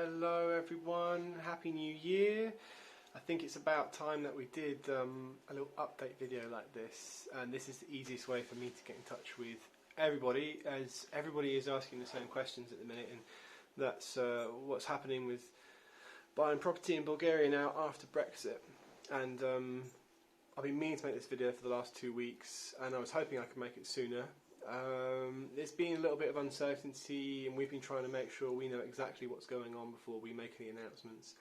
Hello everyone, Happy New Year. I think it's about time that we did a little update video like this, and this is the easiest way for me to get in touch with everybody, as everybody is asking the same questions at the minute, and that's what's happening with buying property in Bulgaria now after Brexit. And I've been meaning to make this video for the last 2 weeks, and I was hoping I could make it sooner. There's been a little bit of uncertainty, and we've been trying to make sure we know exactly what's going on before we make any announcements.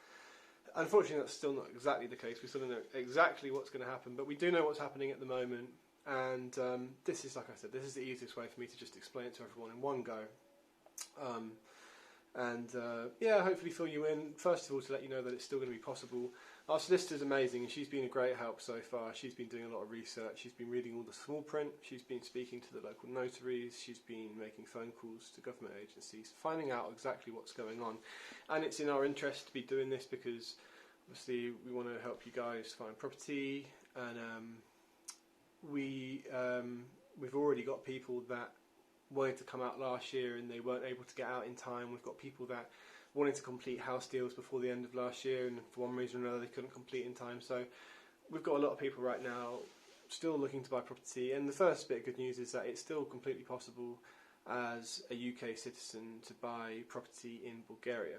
Unfortunately, that's still not exactly the case. We still don't know exactly what's going to happen, but we do know what's happening at the moment. And this is, like I said, this is the easiest way for me to just explain it to everyone in one go. Yeah, hopefully fill you in. First of all, to let you know that it's still going to be possible. Our solicitor's amazing, and she's been a great help so far. She's been doing a lot of research. She's been reading all the small print. She's been speaking to the local notaries. She's been making phone calls to government agencies, finding out exactly what's going on. And it's in our interest to be doing this because, obviously, we want to help you guys find property. And we've already got people that wanted to come out last year and they weren't able to get out in time. We've got people that wanted to complete house deals before the end of last year, and for one reason or another they couldn't complete in time. So we've got a lot of people right now still looking to buy property, and the first bit of good news is that it's still completely possible as a UK citizen to buy property in Bulgaria.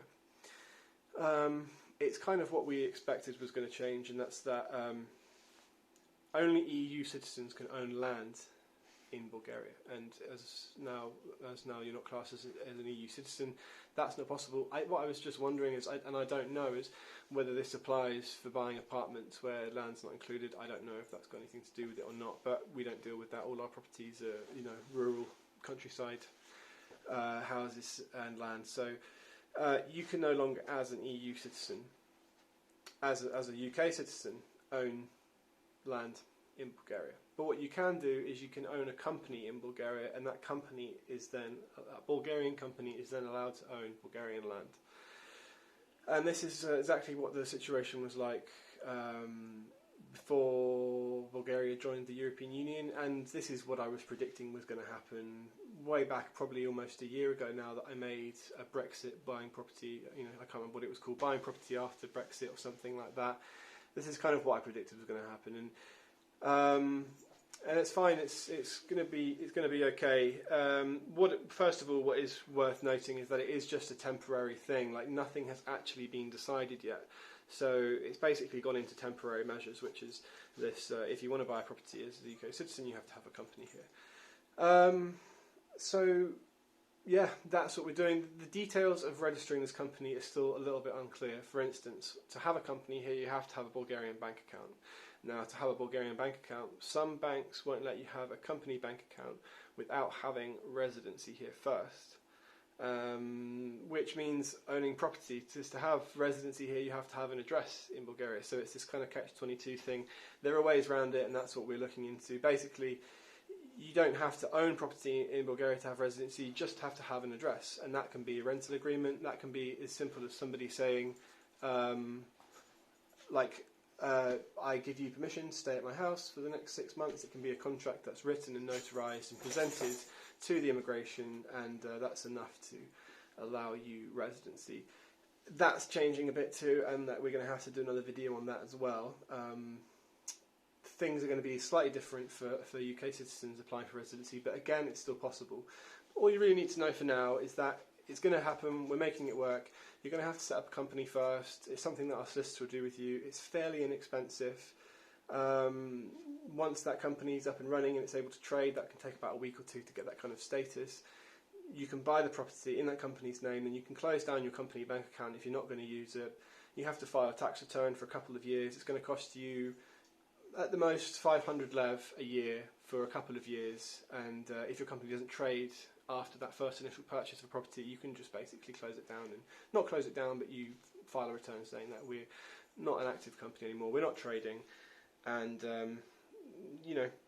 It's kind of what we expected was going to change, and that's that only EU citizens can own land in Bulgaria, and as now you're not classed as an EU citizen, that's not possible. What I was just wondering is, and I don't know, is whether this applies for buying apartments where land's not included. I don't know if that's got anything to do with it or not, but we don't deal with that. All our properties are, rural, countryside houses and land. So you can no longer, as an EU citizen, as a UK citizen, own land in Bulgaria. But what you can do is you can own a company in Bulgaria, and that company is then, a Bulgarian company is then allowed to own Bulgarian land. And this is exactly what the situation was like before Bulgaria joined the European Union, and this is what I was predicting was going to happen way back, probably almost a year ago now, that I made a Brexit buying property, I can't remember what it was called, buying property after Brexit or something like that. This is kind of what I predicted was going to happen, and it's fine. It's going to be okay. First of all, what is worth noting is that it is just a temporary thing. Like, nothing has actually been decided yet. So it's basically gone into temporary measures, which is this: if you want to buy a property as a UK citizen, you have to have a company here. So yeah, that's what we're doing. The details of registering this company is still a little bit unclear. For instance, to have a company here, you have to have a Bulgarian bank account. Now, to have a Bulgarian bank account, some banks won't let you have a company bank account without having residency here first, which means owning property. Just to have residency here, you have to have an address in Bulgaria. So it's this kind of catch-22 thing. There are ways around it, and that's what we're looking into. Basically, you don't have to own property in Bulgaria to have residency, you just have to have an address. And that can be a rental agreement, that can be as simple as somebody saying, I give you permission to stay at my house for the next 6 months. It can be a contract that's written and notarised and presented to the immigration, and that's enough to allow you residency. That's changing a bit too, and that we're going to have to do another video on that as well. Things are going to be slightly different for UK citizens applying for residency, but again, it's still possible. All you really need to know for now is that it's going to happen. We're making it work. You're going to have to set up a company first. It's something that our solicitor will do with you. It's fairly inexpensive. Once that company's up and running and it's able to trade, that can take about a week or two to get that kind of status. You can buy the property in that company's name, and you can close down your company bank account if you're not going to use it. You have to file a tax return for a couple of years. It's going to cost you, at the most, 500 lev a year for a couple of years. And if your company doesn't trade after that first initial purchase of a property, you can just basically close it down, and not close it down, but you file a return saying that we're not an active company anymore, we're not trading, and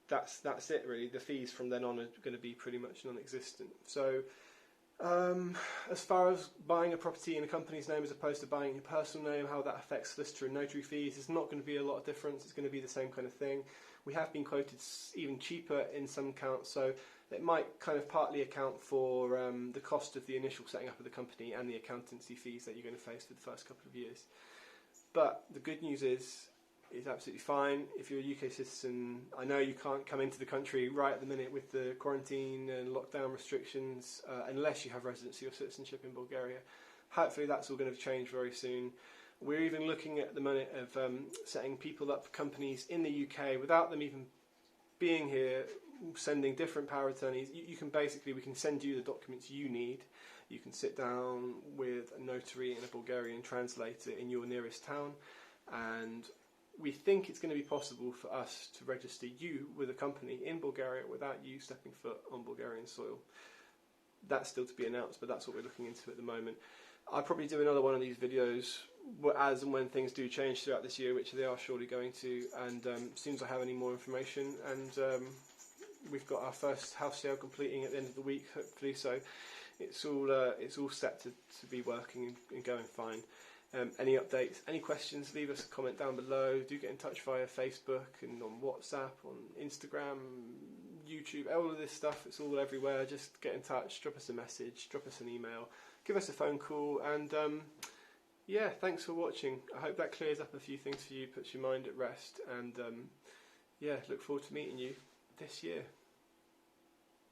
that's it really. The fees from then on are going to be pretty much non-existent. So as far as buying a property in a company's name as opposed to buying in your personal name, how that affects solicitor and notary fees, it's not going to be a lot of difference. It's going to be the same kind of thing. We have been quoted even cheaper in some accounts, so It might kind of partly account for the cost of the initial setting up of the company and the accountancy fees that you're going to face for the first couple of years. But the good news is it's absolutely fine. If you're a UK citizen, I know you can't come into the country right at the minute with the quarantine and lockdown restrictions unless you have residency or citizenship in Bulgaria. Hopefully that's all going to change very soon. We're even looking at the minute of setting people up companies in the UK without them even being here, sending different power of attorneys. You can basically, we can send you the documents you need. You can sit down with a notary and a Bulgarian translator in your nearest town, and we think it's going to be possible for us to register you with a company in Bulgaria without you stepping foot on Bulgarian soil. That's still to be announced, but that's what we're looking into at the moment. I'll probably do another one of these videos as and when things do change throughout this year, which they are surely going to, and as soon as I have any more information, and we've got our first house sale completing at the end of the week, hopefully, so it's all set to be working and going fine. Any updates, any questions, leave us a comment down below. Do get in touch via Facebook and on WhatsApp, on Instagram, YouTube, all of this stuff. It's all everywhere. Just get in touch, drop us a message, drop us an email, give us a phone call, and yeah, thanks for watching. I hope that clears up a few things for you, puts your mind at rest, and yeah, look forward to meeting you this year.